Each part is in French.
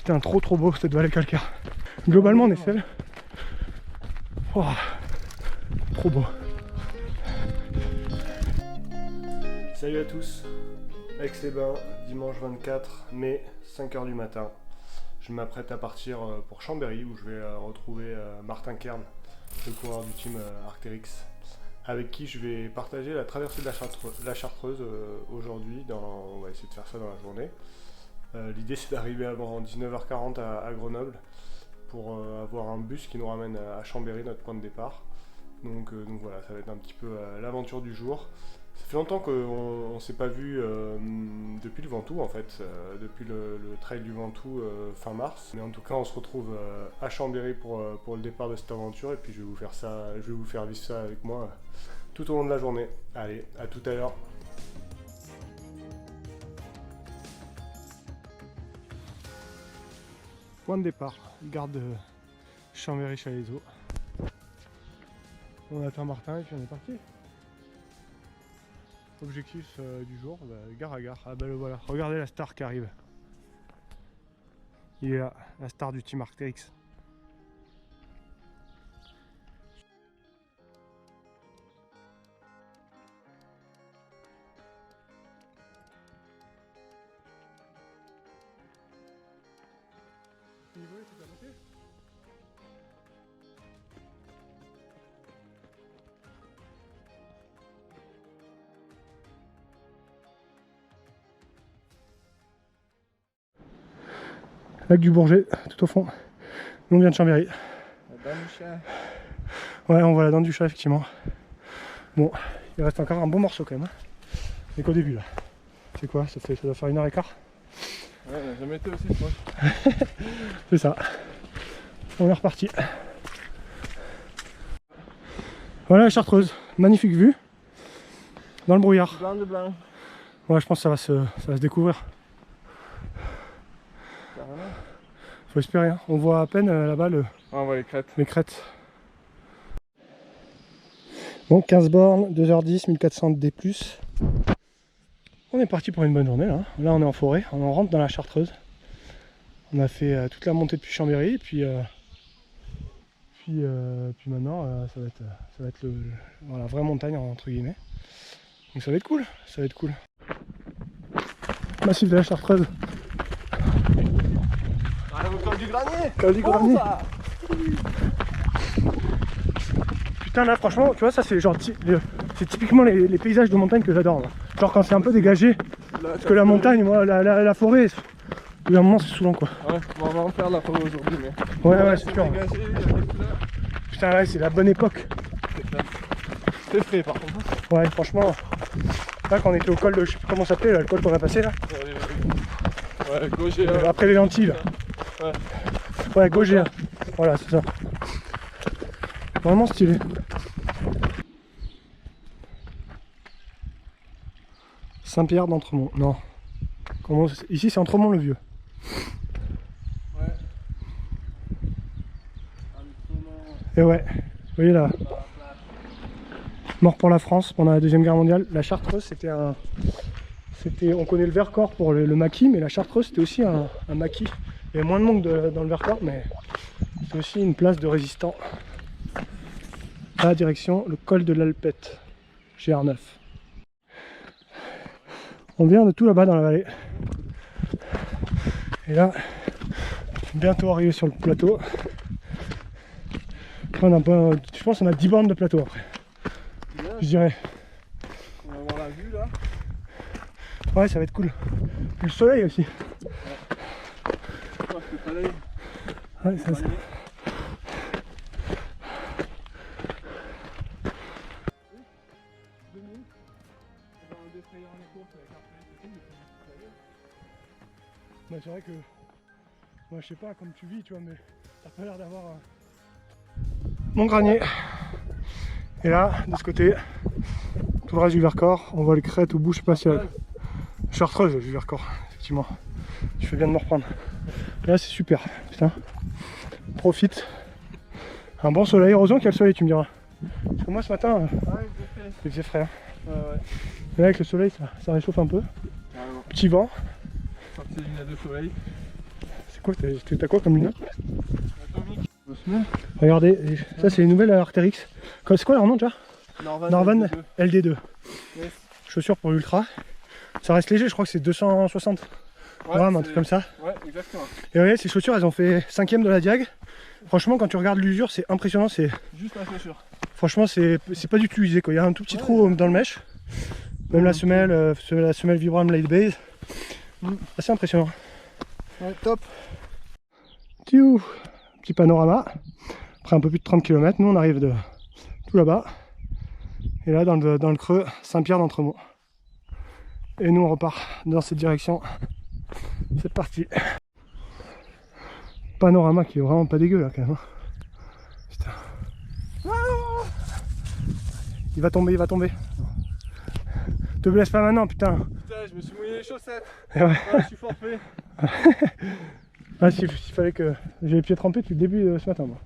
Putain, trop beau cette vallée calcaire. Globalement, on est seul. Oh, trop beau. Salut à tous. Aix-les-Bains, dimanche 24 mai, 5h du matin. Je m'apprête à partir pour Chambéry où je vais retrouver Martin Kern, le coureur du team Arc'teryx, avec qui je vais partager la traversée de la Chartreuse aujourd'hui. On va essayer de faire ça dans la journée. L'idée c'est d'arriver avant 19h40 à Grenoble pour avoir un bus qui nous ramène à Chambéry, notre point de départ. Donc voilà, ça va être un petit peu l'aventure du jour. Ça fait longtemps qu'on ne s'est pas vu depuis le Ventoux en fait, depuis le trail du Ventoux fin mars. Mais en tout cas on se retrouve à Chambéry pour le départ de cette aventure et puis je vais vous faire vivre ça avec moi tout au long de la journée. Allez, à tout à l'heure. Point de départ, gare de Chambéry-Chalaiseau. On attend Martin et puis on est parti. Objectif du jour, gare à gare. Ah bah le voilà, regardez la star qui arrive. Il est là, la star du team Arc'teryx. Lac du Bourget, tout au fond. Nous on vient de Chambéry. La dent du chat. Ouais, on voit la dent du chat effectivement. Bon, il reste encore un bon morceau quand même. Mais qu'au début là. C'est quoi? Ça doit faire 1h15. Ouais, on n'a jamais été aussi proche. C'est ça. On est reparti. Voilà la Chartreuse. Magnifique vue. Dans le brouillard. Blanc de blanc. Ouais, je pense que ça va se découvrir. Carrément. Faut espérer, hein. On voit à peine là-bas On voit les crêtes. les crêtes. Bon, 15 bornes, 2h10, 1400 D+. On est parti pour une bonne journée là. Là on est en forêt, on rentre dans la Chartreuse. On a fait toute la montée depuis Chambéry, puis maintenant ça va être la vraie montagne entre guillemets. Donc ça va être cool, ça va être cool. Massif de la Chartreuse. Allez, au col du granier. Col du granier. Putain là franchement, tu vois ça c'est genre c'est typiquement les paysages de montagne que j'adore. Genre quand c'est un peu dégagé, parce que la montagne, moi la forêt, il y a un moment c'est saoulant quoi. Ouais, on va en faire la forêt aujourd'hui mais... Ouais c'est sûr. Dégagé, il y a des couleurs. Putain ouais c'est la bonne époque. C'est clair. C'est frais par contre. Ouais franchement, là quand on était au col de, je sais plus comment ça s'appelait là, le col qu'on a passé là. Ouais, Gauger. Après les lentilles là. Ouais. Ouais Gauger. Voilà c'est ça. Vraiment stylé. Saint-Pierre d'Entremont, non. Ici c'est Entremont-le-Vieux. Ouais. Et ouais, vous voyez là. Mort pour la France pendant la Deuxième Guerre mondiale. La Chartreuse on connaît le Vercors pour le maquis, mais la Chartreuse c'était aussi un maquis. Il y avait moins de monde dans le Vercors, mais c'est aussi une place de résistants. Là, direction le col de l'Alpette, GR9. On vient de tout là-bas dans la vallée. Et là, bientôt arrivé sur le plateau. Je pense qu'on a 10 bornes de plateau après. Bien. Je dirais. On va voir la vue là. Ouais, ça va être cool. Le soleil aussi. Ouais, ça. Bah, c'est vrai que moi je sais pas comme tu vis tu vois mais t'as pas l'air d'avoir mon granier. Et là de ce côté tout le reste du Vercors, on voit les crêtes au bout, je sais pas si Chartreuse du Vercors effectivement. Je fais bien de me reprendre. Là c'est super, putain. Profite. Un bon soleil, heureusement qu'il y a le soleil tu me diras. Parce que moi ce matin il faisait frais. Hein. Ouais. Et là avec le soleil ça réchauffe un peu. Petit vent. Sortir d'une lunettes de soleil. T'as quoi comme lunettes? Atomique. Regardez, ça c'est les nouvelles Arc'teryx. C'est quoi leur nom déjà? Norvan LD2. Yes. Chaussures pour l'ultra. Ça reste léger, je crois que c'est 260 grammes, un truc comme ça. Ouais, exactement. Et regardez, ces chaussures, elles ont fait 5ème de la Diag. Franchement, quand tu regardes l'usure, c'est impressionnant. Juste la chaussure. Franchement, c'est pas du tout usé, quoi. Il y a un tout petit trou dans le mesh. Même la semelle Vibram Light Base. Assez impressionnant. Ouais, top. Petit panorama. Après un peu plus de 30 km, nous on arrive de tout là-bas. Et là, dans le creux, Saint-Pierre d'Entremont. Et nous on repart dans cette direction. C'est parti. Panorama qui est vraiment pas dégueu là quand même. Putain. Il va tomber. Te blesse pas maintenant, putain. Putain, je me suis mouillé les chaussettes. Et ouais. Je suis forfait. Ah, s'il fallait que j'ai les pieds trempés depuis le début de ce matin, moi.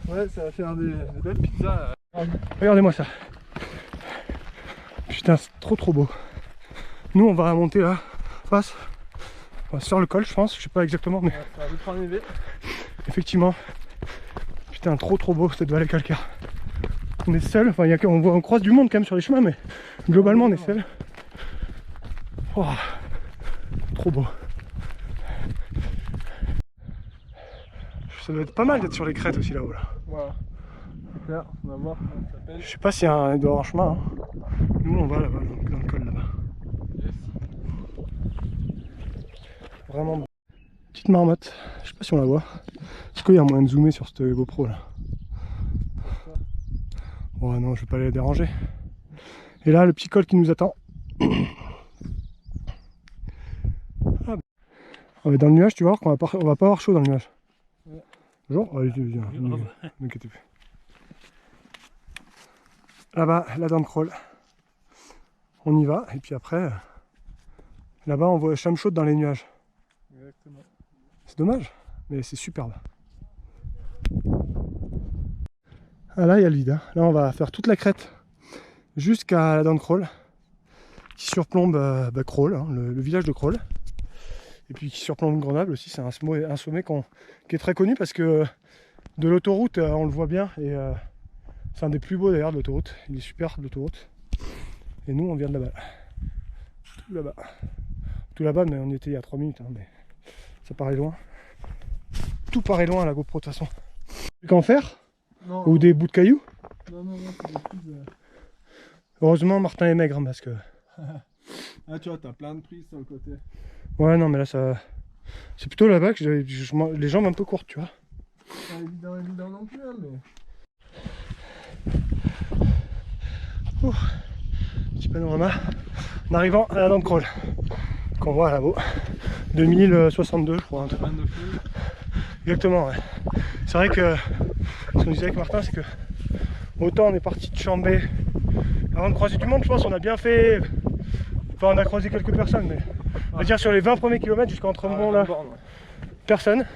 Ouais, ça va faire des belles pizzas. Regardez-moi ça. Putain, c'est trop beau. Nous, on va remonter là, face. On va sur le col, je pense. Je sais pas exactement, mais. Ça va vite enlever. Effectivement. Putain, trop beau cette vallée calcaire. On est seul. Enfin, on croise du monde quand même sur les chemins, mais globalement, on est seul. Oh, trop beau. Ça doit être pas mal d'être sur les crêtes aussi là-haut. Là. Voilà. C'est clair, on va voir comment ça s'appelle. Je sais pas s'il y a un dehors en chemin. Hein. Nous on va là-bas, dans le col là-bas. Yes. Vraiment beau. Petite marmotte, je sais pas si on la voit. Est-ce qu'il y a moyen de zoomer sur cette GoPro là? Oh non, je vais pas les déranger. Et là, le petit col qui nous attend. Ah, on est dans le nuage, tu vois, qu'on va pas avoir chaud dans le nuage. Ouais. Bonjour, allez, viens, ne m'inquiétez plus. Là-bas, la dent de crawl. On y va, et puis après, là-bas, on voit Chamchaude dans les nuages. Exactement. C'est dommage, mais c'est superbe. Ah là, il y a le vide. Hein. Là, on va faire toute la crête jusqu'à la dent de crawl, qui surplombe Crawl, hein, le village de Crawl. Et puis qui surplombe Grenoble aussi, c'est un sommet qui est très connu parce que de l'autoroute, on le voit bien. Et c'est un des plus beaux d'ailleurs de l'autoroute. Il est super l'autoroute. Et nous, on vient de là-bas. Tout là-bas. Tout là-bas, mais on y était il y a 3 minutes. Hein, mais ça paraît loin. Tout paraît loin à la GoPro de toute façon. Tu qu'en faire? Non. Ou des bouts de cailloux? Non, c'est des prises. Heureusement, Martin est maigre hein, parce que. Ah, tu vois, t'as plein de prises sur le côté. Ouais, non, mais là, ça. C'est plutôt là-bas que les jambes un peu courtes, tu vois. Pas évident non plus, hein, mais. Petit panorama. En arrivant à la dent de crawl. Qu'on voit là-haut. 2062, je crois. Exactement, ouais. C'est vrai que ce qu'on disait avec Martin, c'est que autant on est parti de Chambé avant de croiser du monde, je pense qu'on a bien fait. Enfin, on a croisé quelques personnes, mais on va dire sur les 20 premiers kilomètres jusqu'à Entremont, là, personne.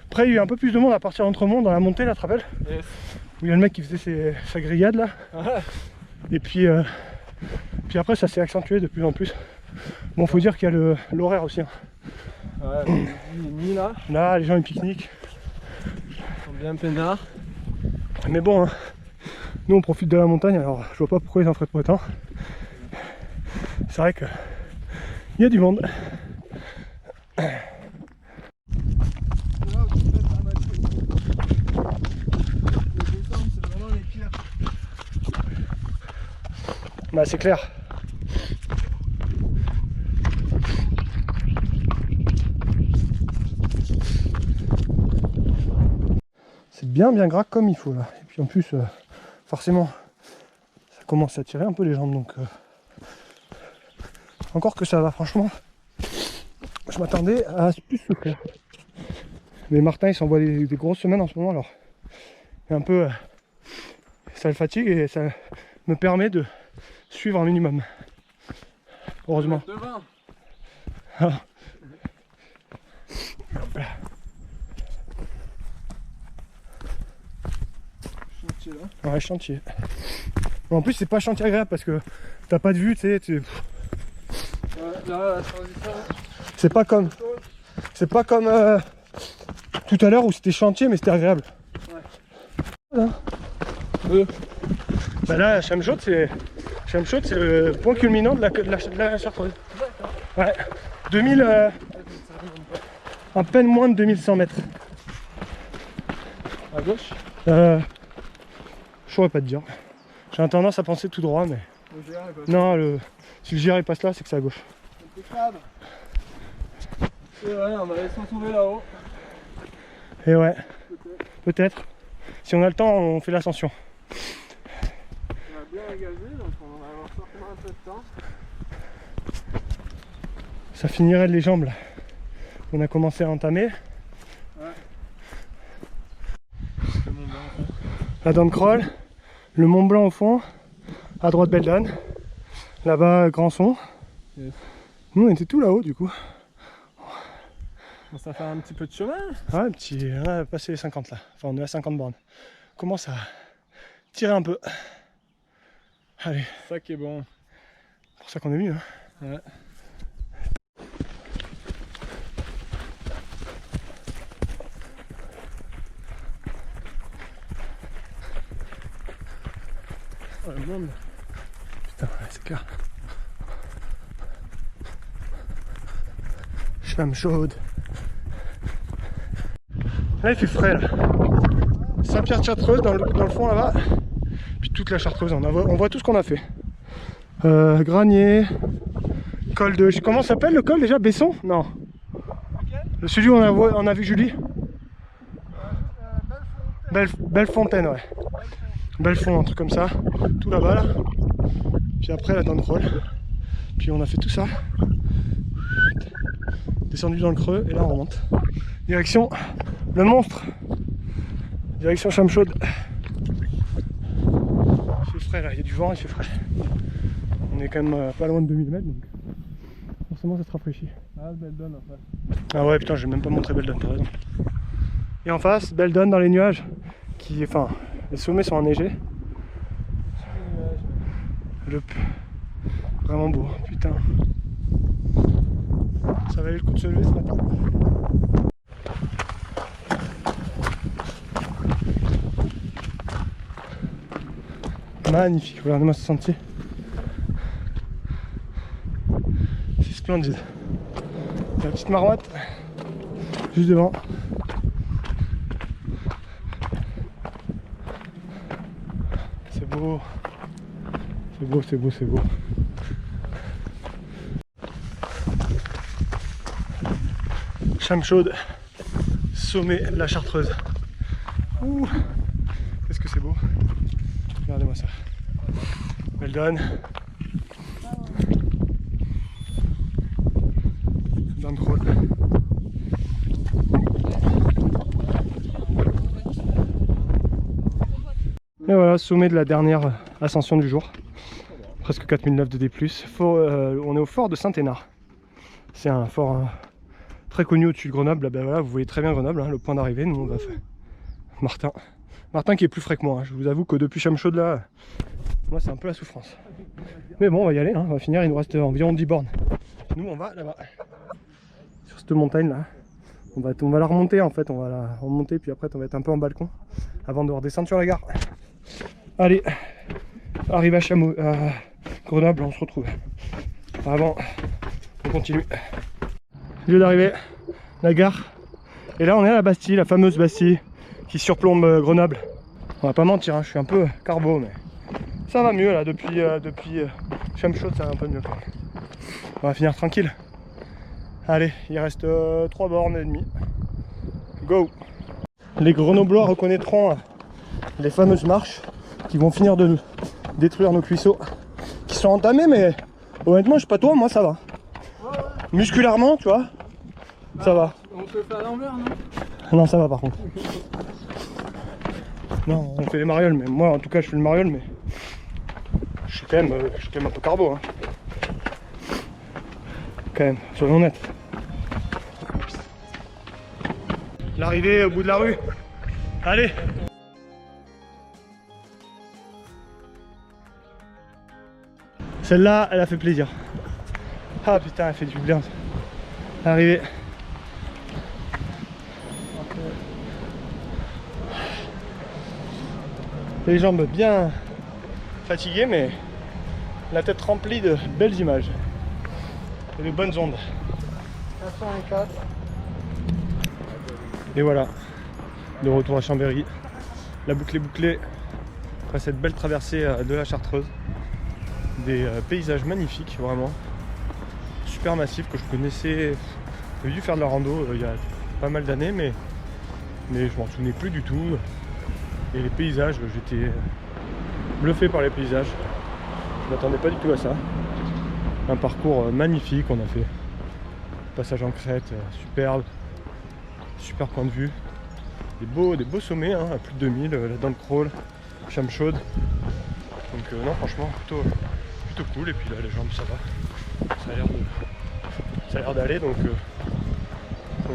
Après, il y a eu un peu plus de monde à partir d'Entremont dans la montée, là, tu te rappelles? Yes. Où il y a le mec qui faisait sa grillade, là. Et puis après, ça s'est accentué de plus en plus. Bon, faut dire qu'il y a l'horaire aussi. Hein. Ouais, il est nuit là. Là, les gens ils pique-niquent. Ils sont bien peinards. Mais bon, hein, nous on profite de la montagne, alors je vois pas pourquoi ils en feraient pas autant. C'est vrai que il y a du monde. Bah c'est clair. C'est bien gras comme il faut là. Et puis en plus, forcément, ça commence à tirer un peu les jambes donc. Encore que ça va, franchement. Je m'attendais à plus souffrir. Mais Martin il s'envoie des grosses semaines en ce moment alors. Un peu. Ça le fatigue et ça me permet de suivre un minimum. Heureusement. Ah. Chantier là. Ouais, chantier. En plus, c'est pas chantier agréable parce que t'as pas de vue, tu sais. Ouais, là, la transition. C'est pas comme tout à l'heure où c'était chantier mais c'était agréable. Ouais. Voilà. Bah là, Chamchaude, c'est le point culminant de la Chartreuse. Ouais. 2000, à peine moins de 2100 mètres. À gauche? Je saurais pas te dire. J'ai tendance à penser tout droit, mais... Non, si le GR passe là, c'est que c'est à gauche. C'est vrai, on va aller se retrouver là-haut. Et ouais, peut-être. Si on a le temps, on fait l'ascension. On a bien engagé, donc on va avoir certainement un peu de temps. Ça finirait les jambes là. On a commencé à entamer. Ouais. La Dent Crawl, le Mont Blanc au fond, à droite Beldon, là-bas Grandson. Yes. Nous on était tout là-haut du coup. On va faire un petit peu de chemin. Ouais, on a passé les 50 là, enfin on est à 50 bornes. On commence à tirer un peu. Allez, C'est ça qui est bon. c'est pour ça qu'on est venu. Hein. Ouais. Oh le monde. Putain, ouais, c'est clair. Chamchaude. Là il fait frais là. Saint-Pierre-de-Chartreuse dans le fond là-bas. Puis toute la Chartreuse, on voit tout ce qu'on a fait. Granier, col de... Comment ça s'appelle le col déjà? Besson? Non. Celui où on a vu Julie. Bellefontaine, ouais. Bellefond, un truc comme ça. Tout là-bas là. Puis après la Dent Crawl. Puis on a fait tout ça. Descendu dans le creux et là on remonte. Direction le monstre. Direction Chamchaude. Il fait frais là, il y a du vent, il fait frais. On est quand même pas loin de 2000 mètres donc forcément ça se rafraîchit. Ah, Beldon en fait. Ah ouais putain, j'ai même pas montré Beldon, t'as raison. Et en face, Beldon dans les nuages. Enfin, les sommets sont enneigés. Vraiment beau, putain. Ça valait le coup de se lever ce matin. Magnifique, regardez-moi ce sentier. C'est splendide. La petite marotte, juste devant. C'est beau. C'est beau, c'est beau, c'est beau. Chamchaude, sommet de la Chartreuse. Ouh, qu'est-ce que c'est beau. Regardez-moi ça. Beldon. Dent Crawl. Et voilà, sommet de la dernière ascension du jour. Presque 4009 de D+. On est au fort de Saint-Hénard. C'est un fort très connu au-dessus de Grenoble. Là, ben voilà, vous voyez très bien Grenoble, hein, le point d'arrivée. Nous on va faire Martin qui est plus frais que moi. Hein. Je vous avoue que depuis Chamchaude là, moi c'est un peu la souffrance. Mais bon, on va y aller, hein. On va finir, il nous reste environ 10 bornes. Nous on va là-bas. Sur cette montagne là. On va la remonter en fait, on va la remonter puis après on va être un peu en balcon avant de redescendre sur la gare. Allez, arrive à Grenoble, on se retrouve. Avant, on continue. Lieu d'arrivée, la gare. Et là on est à la Bastille, la fameuse Bastille qui surplombe Grenoble. On va pas mentir, hein, je suis un peu carbo mais ça va mieux là depuis Chamchaude, ça va un peu mieux quand même. On va finir tranquille. Allez, il reste 3 bornes et demie. Go! Les Grenoblois reconnaîtront les fameuses marches qui vont finir de détruire nos cuisseaux qui sont entamés, mais honnêtement je sais pas toi, moi ça va. Musculairement tu vois, ça va. On peut faire à l'envers, non? Non, ça va par contre. Non, on fait les marioles, mais moi en tout cas je fais le mariole, mais je suis quand même un peu carbo. Hein. Quand même, soyons honnêtes. L'arrivée au bout de la rue. Allez! Celle-là, elle a fait plaisir. Ah putain, elle fait du bien. Arrivée. Les jambes bien fatiguées, mais la tête remplie de belles images et de bonnes ondes. 84. Et voilà, de retour à Chambéry. La boucle est bouclée après cette belle traversée de la Chartreuse. Des paysages magnifiques, vraiment. Super massifs que je connaissais. J'ai dû faire de la rando il y a pas mal d'années, mais je m'en souvenais plus du tout. Et les paysages, j'étais bluffé par les paysages. Je m'attendais pas du tout à ça. Un parcours magnifique, on a fait passage en crête, superbe, super point de vue. Des beaux sommets, hein, à plus de 2000, la dent de crawl, Chamchaude. Donc non, franchement, plutôt cool. Et puis là, les jambes, ça va. Ça a l'air d'aller, donc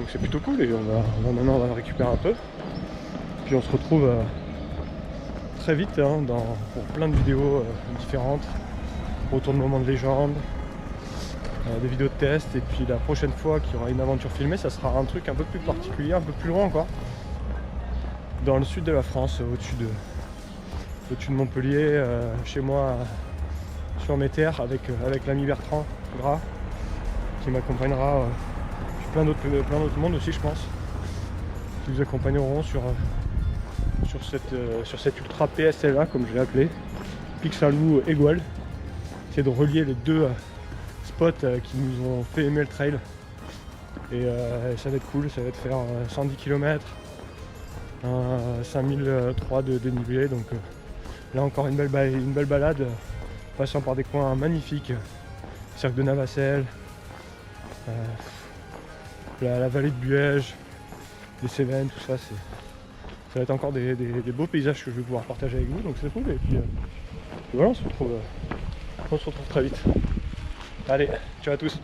c'est plutôt cool. Et maintenant, on va récupérer un peu. Puis on se retrouve très vite hein, pour plein de vidéos différentes. Retour de moment de légende, des vidéos de test. Et puis la prochaine fois qu'il y aura une aventure filmée, ça sera un truc un peu plus particulier, un peu plus loin encore. Dans le sud de la France, au-dessus de Montpellier, chez moi sur mes terres, avec l'ami Bertrand Gras qui m'accompagnera, plein d'autres mondes aussi, je pense, qui vous accompagneront sur cette ultra PSLA, comme je l'ai appelé, Picsarlou Égual. C'est de relier les deux spots qui nous ont fait aimer le trail. Et ça va être cool, ça va être faire 110 km, 5003 de dénivelé. Donc là encore une belle balade, passant par des coins magnifiques, cercle de Navacelles, la vallée de Buège, les Cévennes, tout ça. Ça va être encore des beaux paysages que je vais pouvoir partager avec vous, donc c'est cool. Et puis voilà, on se retrouve très vite. Allez, ciao à tous.